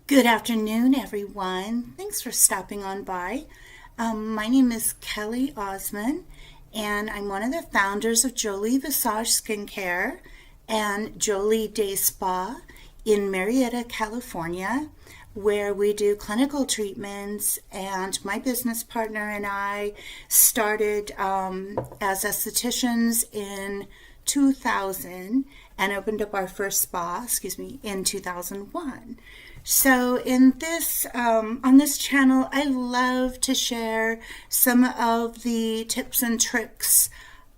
Good afternoon, everyone. Thanks for stopping on by. My name is Kelly Osman, and I'm one of the founders of Joli Visage Skincare and Jolie Day Spa in Marietta, California, where we do clinical treatments. And my business partner and I started as estheticians in 2000 and opened up our first spa, in 2001. So in this, on this channel, I love to share some of the tips and tricks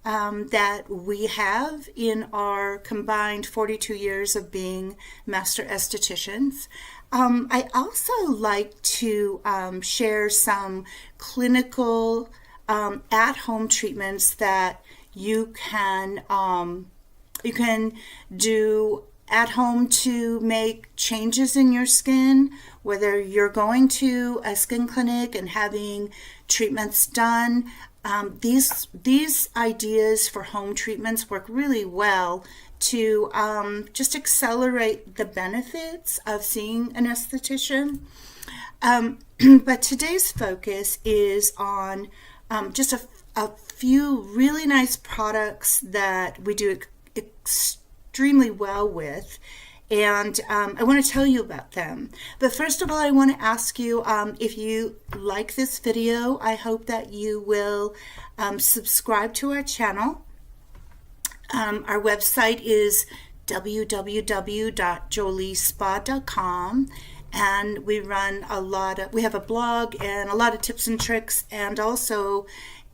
that we have in our combined 42 years of being master estheticians. I also like to share some clinical at-home treatments that you can do at home to make changes in your skin, whether you're going to a skin clinic and having treatments done. These ideas for home treatments work really well to just accelerate the benefits of seeing an esthetician. But today's focus is on just a few really nice products that we do extremely well with, and I want to tell you about them. But first of all, I want to ask you if you like this video. I hope that you will subscribe to our channel. Our website is www.joliespa.com, and we have a blog and a lot of tips and tricks, and also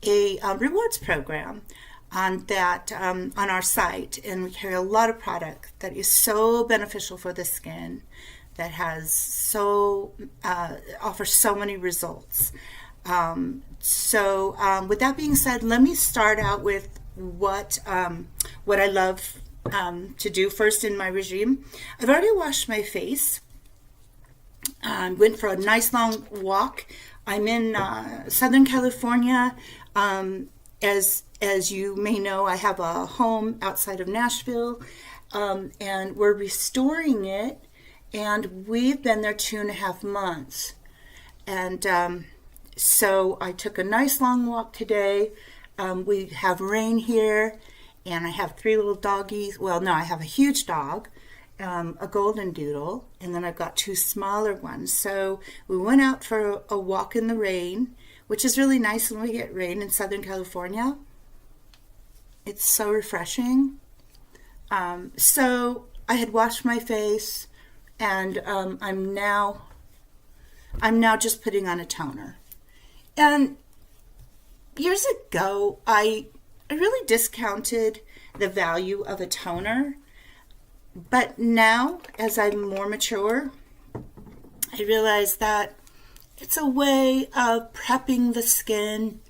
a rewards program on our site, and we carry a lot of product that is so beneficial for the skin, that offers so many results. With that being said, let me start out with what I love to do first in my regime. I've already washed my face. Went for a nice long walk. I'm in Southern California. As you may know, I have a home outside of Nashville, and we're restoring it, and we've been there 2.5 months. And so I took a nice long walk today. We have rain here, and I have 3 little doggies. Well, no, I have a huge dog, a golden doodle, and then I've got 2 smaller ones. So we went out for a walk in the rain, which is really nice when we get rain in Southern California. It's so refreshing. So I had washed my face, and I'm now just putting on a toner. And years ago, I really discounted the value of a toner, but now, as I'm more mature, I realize that it's a way of prepping the skin.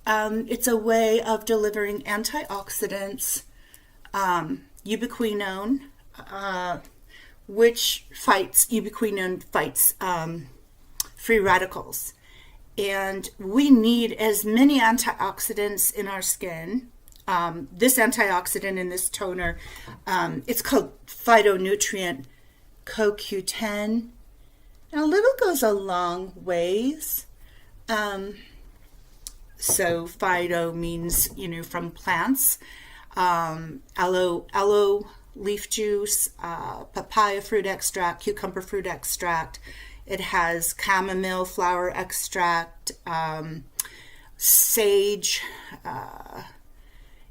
It's a way of delivering antioxidants, ubiquinone, ubiquinone fights free radicals. And we need as many antioxidants in our skin. This antioxidant in this toner, it's called Phyto Nutrient CoQ10. Now, a little goes a long ways. So phyto means, from plants. Aloe leaf juice, papaya fruit extract, cucumber fruit extract. It has chamomile flower extract, sage.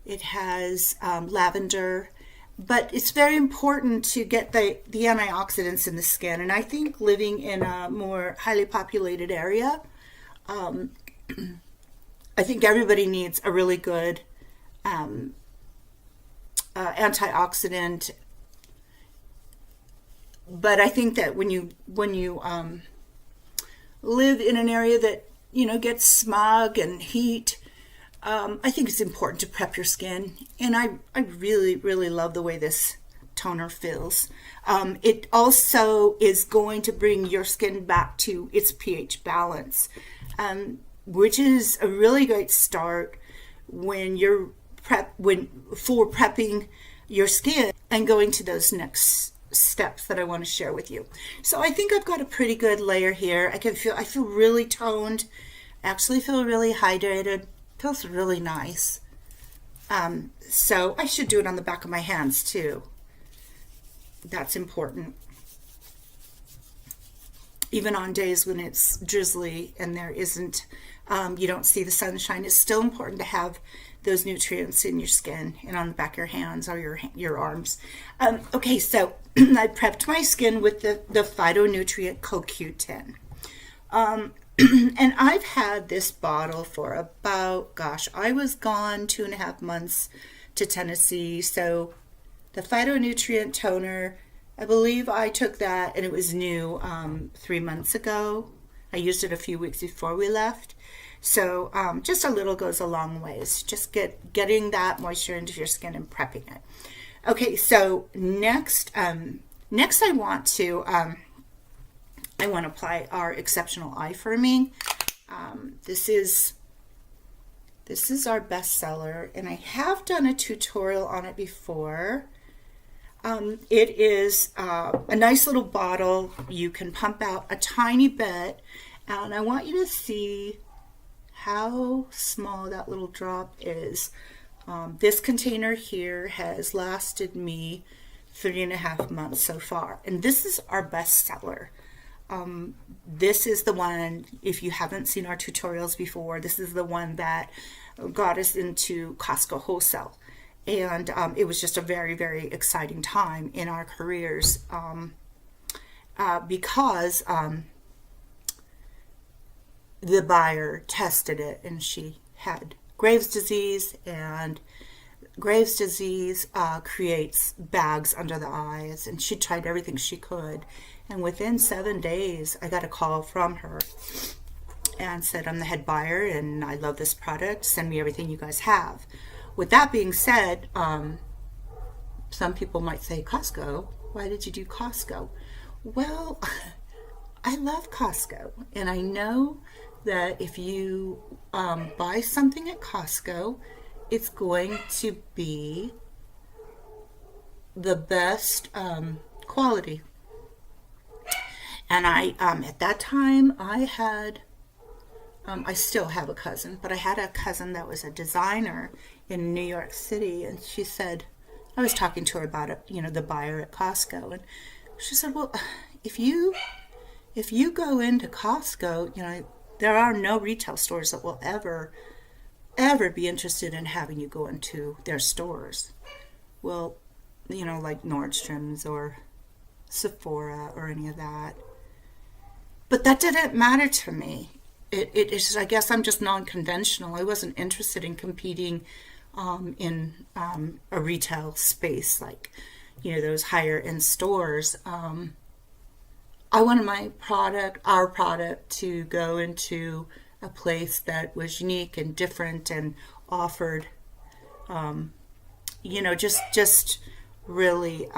It has lavender. But it's very important to get the antioxidants in the skin. And I think living in a more highly populated area, I think everybody needs a really good antioxidant. But I think that when you live in an area that gets smog and heat, I think it's important to prep your skin, and I really, really love the way this toner feels. It also is going to bring your skin back to its pH balance, which is a really great start when you're prepping your skin and going to those next steps that I want to share with you. So I think I've got a pretty good layer here. I feel really toned. I actually feel really hydrated. Feels really nice. So I should do it on the back of my hands too. That's important. Even on days when it's drizzly and there isn't, you don't see the sunshine, it's still important to have those nutrients in your skin and on the back of your hands or your arms. Okay, so I prepped my skin with the Phyto Nutrient C0-Q10. And I've had this bottle for about, gosh, I was gone 2.5 months to Tennessee. So the Phyto Nutrient Toner, I believe I took that and it was new 3 months ago. I used it a few weeks before we left. So just a little goes a long ways. Just getting that moisture into your skin and prepping it. Okay, so next I want to apply our Exceptionelle Eye Firming. This is our bestseller, and I have done a tutorial on it before. It is a nice little bottle. You can pump out a tiny bit, and I want you to see how small that little drop is. This container here has lasted me 3.5 months so far, and this is our bestseller. This is the one, if you haven't seen our tutorials before, this is the one that got us into Costco Wholesale. And it was just a very, very exciting time in our careers because the buyer tested it and she had Graves' disease, and Graves' disease creates bags under the eyes, and she tried everything she could. And within 7 days, I got a call from her and said, I'm the head buyer and I love this product. Send me everything you guys have. With that being said, some people might say, Costco, why did you do Costco? Well, I love Costco, and I know that if you buy something at Costco, it's going to be the best quality. And I, at that time, I still have a cousin, but I had a cousin that was a designer in New York City, and she said, I was talking to her about it, the buyer at Costco, and she said, well, if you go into Costco, there are no retail stores that will ever be interested in having you go into their stores. Well, like Nordstrom's or Sephora or any of that. But that didn't matter to me. It is, I guess I'm just non-conventional. I wasn't interested in competing in a retail space like, those higher end stores. I wanted our product to go into a place that was unique and different and offered, just really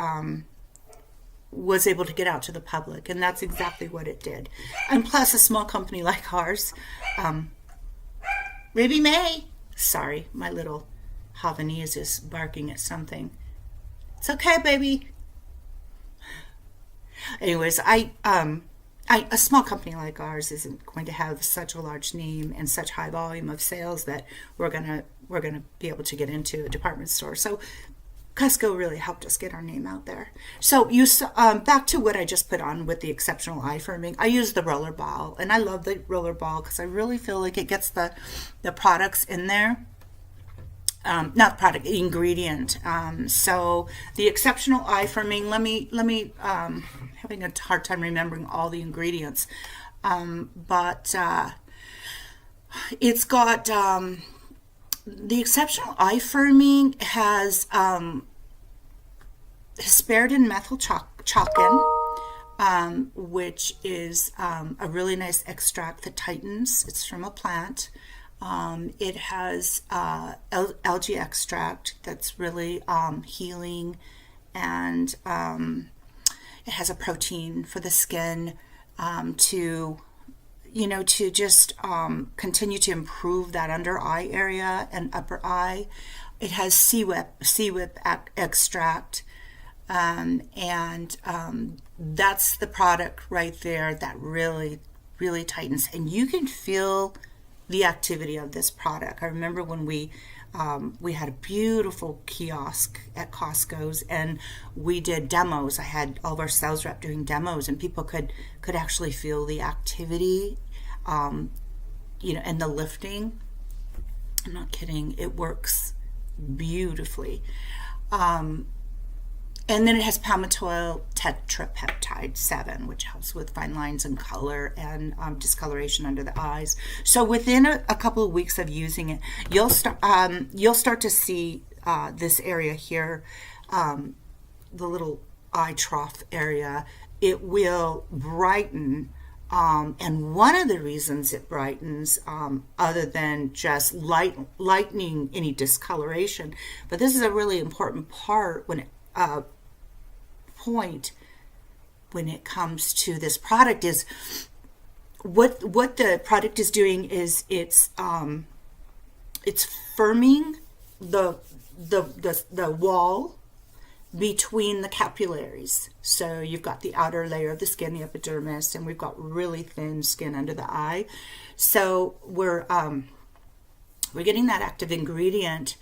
was able to get out to the public, and that's exactly what it did. And plus, a small company like ours, maybe May. Sorry, my little Havanese is barking at something. It's okay, baby. Anyways, a small company like ours isn't going to have such a large name and such high volume of sales that we're gonna be able to get into a department store. So Costco really helped us get our name out there. So back to what I just put on with the Exceptionelle Eye Firming. I use the roller ball, and I love the roller ball because I really feel like it gets the products in there. Not product, ingredient. So the Exceptionelle Eye Firming, let me having a hard time remembering all the ingredients. But it's got, the Exceptionelle Eye Firming has hesperidin methyl chalkin, which is a really nice extract that tightens. It's from a plant. It has algae extract that's really healing, and it has a protein for the skin to just continue to improve that under eye area and upper eye. It has sea whip extract, That's the product right there that really, really tightens. And you can feel the activity of this product. I remember when we had a beautiful kiosk at Costco's, and we did demos. I had all of our sales rep doing demos, and people could actually feel the activity, and the lifting. I'm not kidding. It works beautifully. And then it has palmitoyl tetrapeptide 7, which helps with fine lines and color and discoloration under the eyes. So within a couple of weeks of using it, you'll start to see this area here, the little eye trough area. It will brighten. And one of the reasons it brightens, other than just lightening any discoloration, but this is a really important part when it comes to this product, is what the product is doing is it's firming the wall between the capillaries. So you've got the outer layer of the skin, the epidermis, and we've got really thin skin under the eye. So we're getting that active ingredient,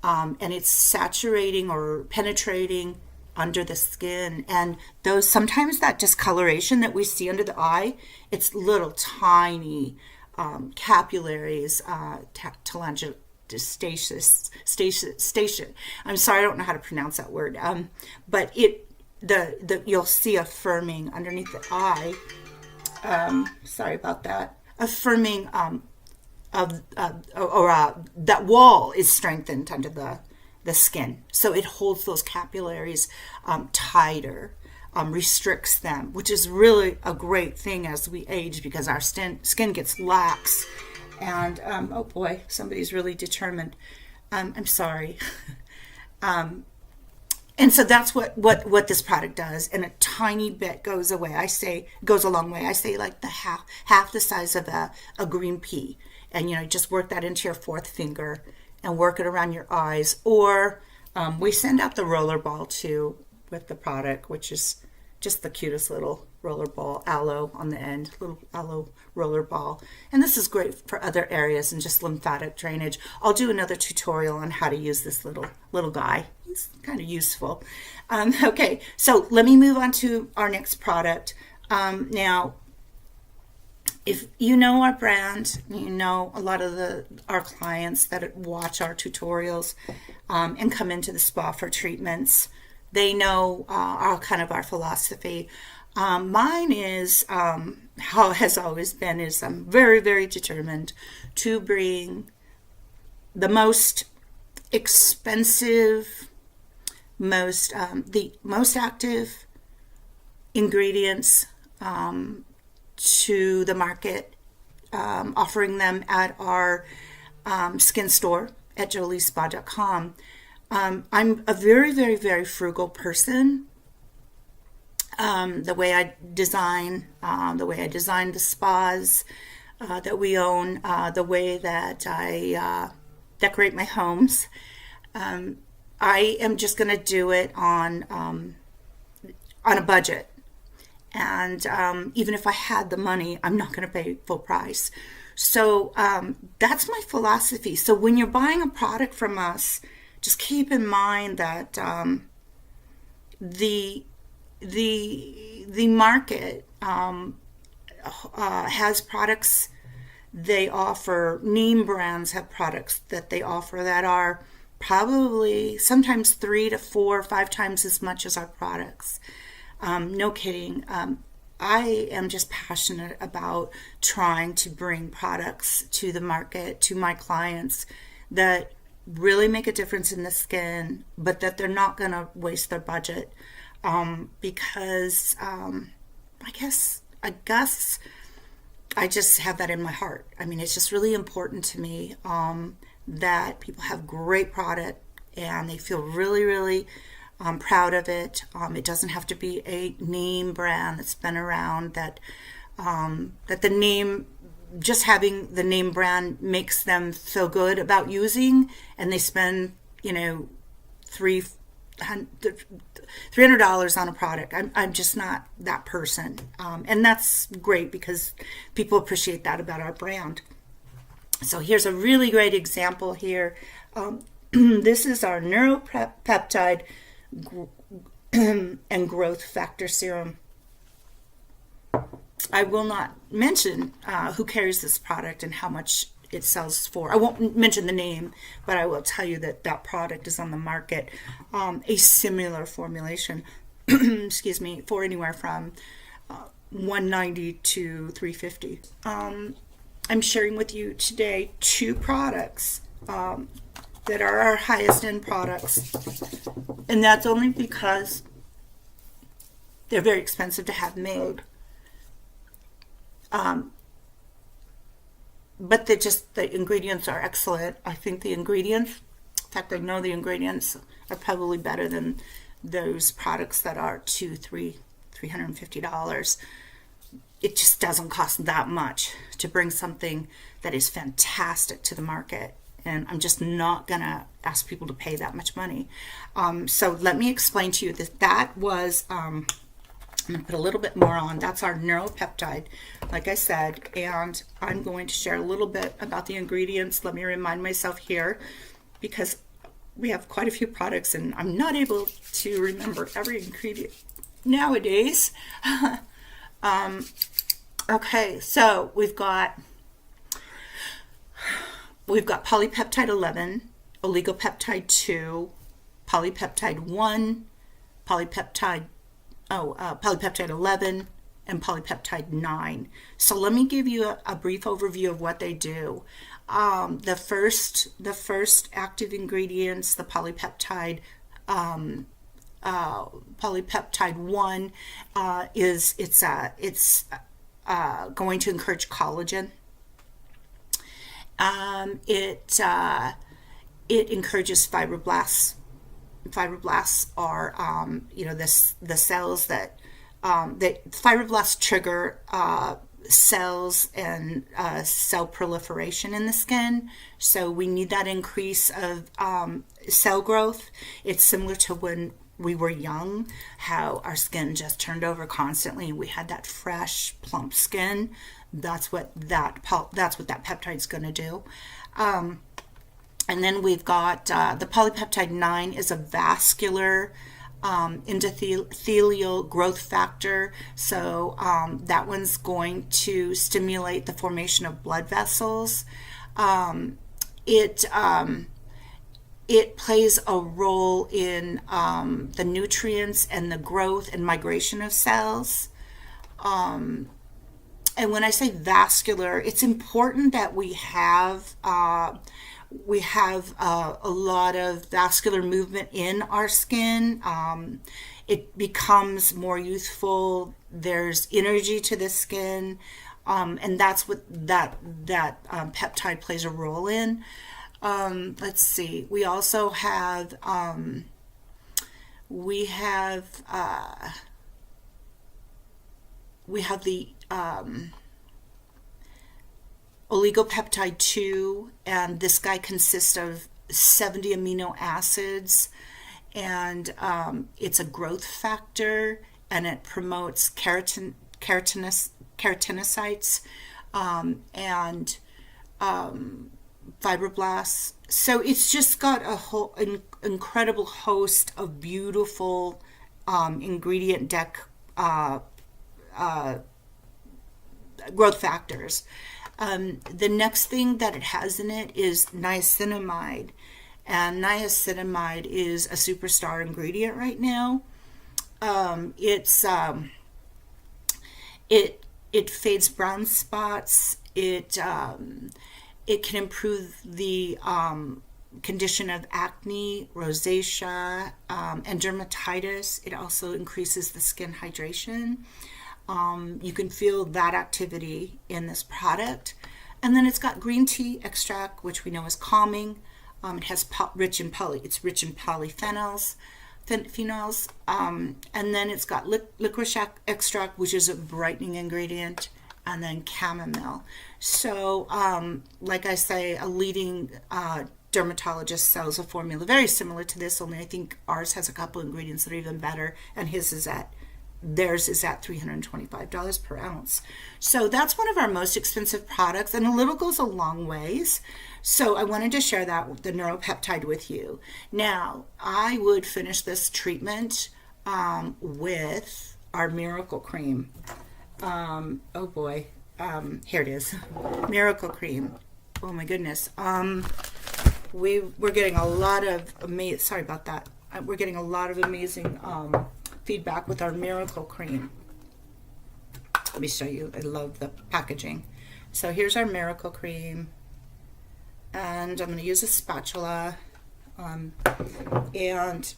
and it's saturating or penetrating under the skin. And those, sometimes that discoloration that we see under the eye, it's little tiny capillaries, telangiectasis. I'm sorry, I don't know how to pronounce that word. But you'll see a firming underneath the eye. Sorry about that. A firming that wall is strengthened under the skin, so it holds those capillaries tighter, restricts them, which is really a great thing as we age, because our skin gets lax. And oh boy, somebody's really determined. I'm sorry. And so that's what this product does, and a tiny bit goes a long way. I say like the half the size of a green pea, and just work that into your fourth finger and work it around your eyes. Or we send out the roller ball too with the product, which is just the cutest little roller ball, aloe on the end, little aloe roller ball. And this is great for other areas and just lymphatic drainage. I'll do another tutorial on how to use this little guy. He's kind of useful. Okay, so let me move on to our next product. Now, if you know our brand, you know a lot of our clients that watch our tutorials and come into the spa for treatments, they know our philosophy. Mine is, how it has always been, is I'm very, very determined to bring the most expensive, the most active ingredients to the market, offering them at our skin store at joliespa.com. I'm a very, very, very frugal person. The way I design the spas that we own, the way that I decorate my homes, I am just going to do it on a budget. And even if I had the money, I'm not going to pay full price. So that's my philosophy. So when you're buying a product from us, just keep in mind that the market has products they offer. Name brands have products that they offer that are probably sometimes 3 to 4 or 5 times as much as our products. No kidding. I am just passionate about trying to bring products to the market, to my clients, that really make a difference in the skin, but that they're not going to waste their budget. Because I guess I just have that in my heart. I mean, it's just really important to me that people have great product and they feel really, really proud of it. It doesn't have to be a name brand that's been around, that the name, just having the name brand makes them feel good about using, and they spend, $3,000, $300 on a product. I'm just not that person. And that's great because people appreciate that about our brand. So here's a really great example here. This is our neuropeptide and growth factor serum. I will not mention who carries this product and how much it sells for. I won't mention the name, but I will tell you that that product is on the market, a similar formulation, excuse me, for anywhere from $190 to $350. I'm sharing with you today two products that are our highest end products, and that's only because they're very expensive to have made. But the ingredients are excellent. I think the ingredients, in fact, I know the ingredients are probably better than those products that are $350. It just doesn't cost that much to bring something that is fantastic to the market. And I'm just not going to ask people to pay that much money. So let me explain to you that was, I'm going to put a little bit more on. That's our neuropeptide, like I said. And I'm going to share a little bit about the ingredients. Let me remind myself here, because we have quite a few products and I'm not able to remember every ingredient nowadays. Okay, so we've got polypeptide 11, oligopeptide 2, polypeptide 1, polypeptide 11, and polypeptide 9. So let me give you a brief overview of what they do. The first active ingredients, the polypeptide 1, it's going to encourage collagen. It encourages fibroblasts. Fibroblasts are, the cells that fibroblasts trigger cells and cell proliferation in the skin. So we need that increase of cell growth. It's similar to when we were young, how our skin just turned over constantly and we had that fresh, plump skin. That's what that peptide's going to do. And then we've got the polypeptide 9 is a vascular endothelial growth factor. So that one's going to stimulate the formation of blood vessels. It plays a role in the nutrients and the growth and migration of cells. And when I say vascular, it's important that we have a lot of vascular movement in our skin. It becomes more youthful. There's energy to the skin, and that's what that peptide plays a role in. Let's see. We also have the oligopeptide 2, and this guy consists of 70 amino acids, and it's a growth factor, and it promotes keratinocytes and fibroblasts. So it's just got a whole incredible host of beautiful ingredient deck growth factors. The next thing that it has in it is niacinamide, and niacinamide is a superstar ingredient right now. It fades brown spots. It can improve the condition of acne, rosacea, and dermatitis. It also increases the skin hydration. You can feel that activity in this product. And then it's got green tea extract, which we know is calming. It has rich in polyphenols. And then it's got licorice extract, which is a brightening ingredient, and then chamomile. So, like I say, a leading dermatologist sells a formula very similar to this, only I think ours has a couple ingredients that are even better, and theirs is at $325 per ounce. So that's one of our most expensive products, and a little goes a long ways. So I wanted to share that, the neuropeptide, with you. Now, I would finish this treatment with our Miracle Cream. Oh boy, here it is, Miracle Cream. Oh my goodness. We're getting a lot of sorry about that. We're getting a lot of amazing feedback with our Miracle Cream. Let me show you. I love the packaging. So here's our Miracle Cream, and I'm going to use a spatula. And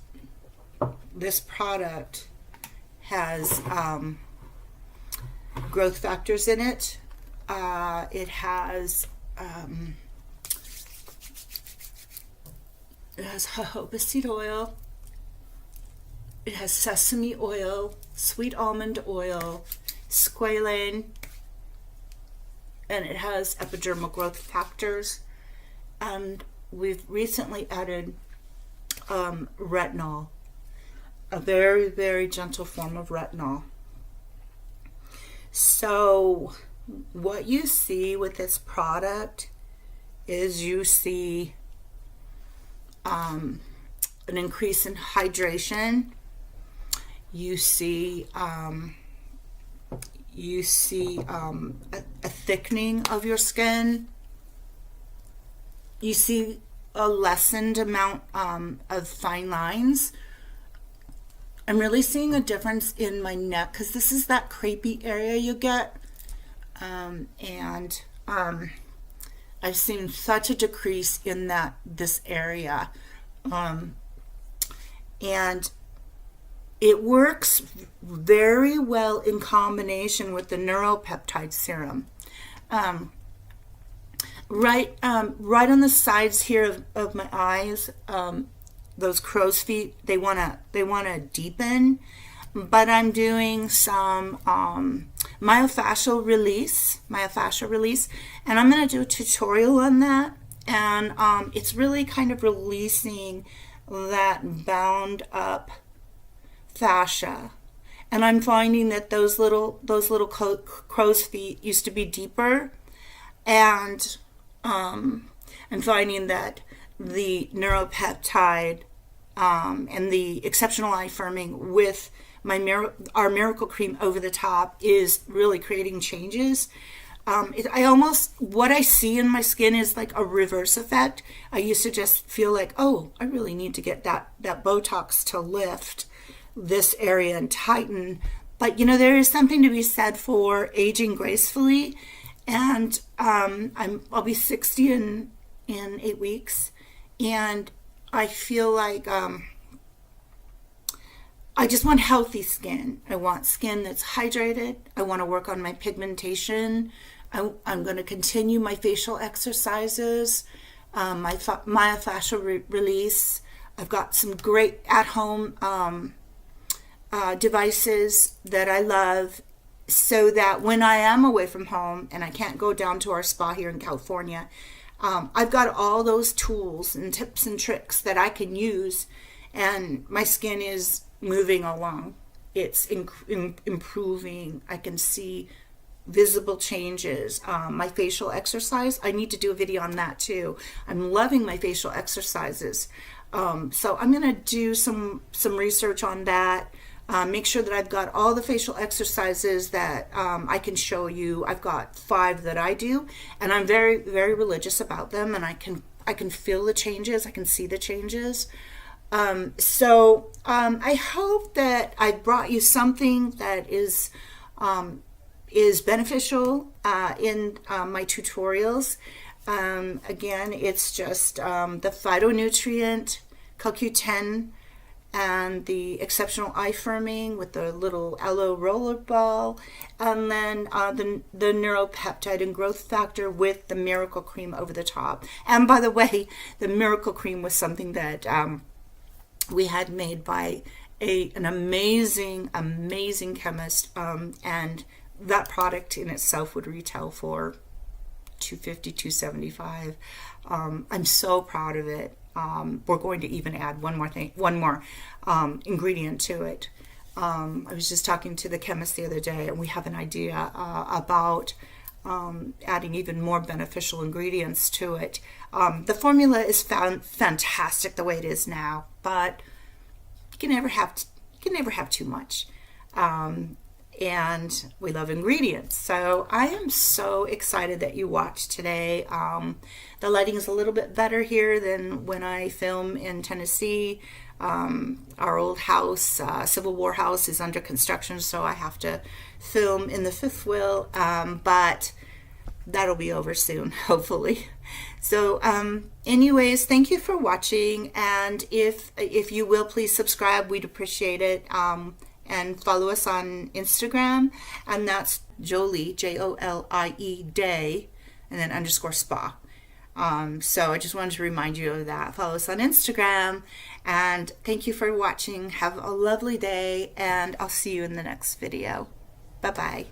this product has growth factors in it. It has jojoba seed oil. It has sesame oil, sweet almond oil, squalane, and it has epidermal growth factors. And we've recently added retinol, a very, very gentle form of retinol. So what you see with this product is you see an increase in hydration. You see a thickening of your skin. You see a lessened amount of fine lines. I'm really seeing a difference in my neck, because this is that crepey area you get. I've seen such a decrease in this area. And it works very well in combination with the neuropeptide serum. Right on the sides here of my eyes, those crow's feet, they wanna deepen, but I'm doing some myofascial release, and I'm gonna do a tutorial on that, and it's really kind of releasing that bound up fascia. And I'm finding that those little crow's feet used to be deeper, and I'm finding that the neuropeptide and the Exceptionelle Eye Firming with our Miracle Cream over the top is really creating changes. What I see in my skin is like a reverse effect. I used to just feel like, oh, I really need to get that Botox to lift this area and tighten. But there is something to be said for aging gracefully, and I'll be 60 in 8 weeks, and I feel like I just want healthy skin. I want skin that's hydrated. I want to work on my pigmentation. I'm going to continue my facial exercises, my myofascial release. I've got some great at-home devices that I love, so that when I am away from home and I can't go down to our spa here in California, I've got all those tools and tips and tricks that I can use, and my skin is moving along. It's improving. I can see visible changes. My facial exercise, I need to do a video on that too. I'm loving my facial exercises. So I'm going to do some research on that. Make sure that I've got all the facial exercises that I can show you. I've got 5 that I do, and I'm very, very religious about them, and I can feel the changes. I can see the changes. So I hope that I brought you something that is beneficial in my tutorials. Again, it's just the Phyto Nutrient CoQ10 and the Exceptionelle Eye Firming with the little aloe roller ball, and then the neuropeptide and growth factor with the Miracle Cream over the top. And by the way, the Miracle Cream was something that we had made by an amazing chemist, and that product in itself would retail for 250, 275. I'm so proud of it. We're going to even add one more ingredient to it. I was just talking to the chemist the other day, and we have an idea about adding even more beneficial ingredients to it. The formula is fantastic the way it is now, but you can never have too much. And we love ingredients. So I am so excited that you watched today. The lighting is a little bit better here than when I film in Tennessee. Our old house, Civil War house, is under construction, so I have to film in the fifth wheel, but that'll be over soon, hopefully. So anyways, thank you for watching, and if you will, please subscribe. We'd appreciate it. And follow us on Instagram, and that's Jolie, Jolie day, and then _spa. So I just wanted to remind you of that. Follow us on Instagram, and thank you for watching. Have a lovely day, and I'll see you in the next video. Bye-bye.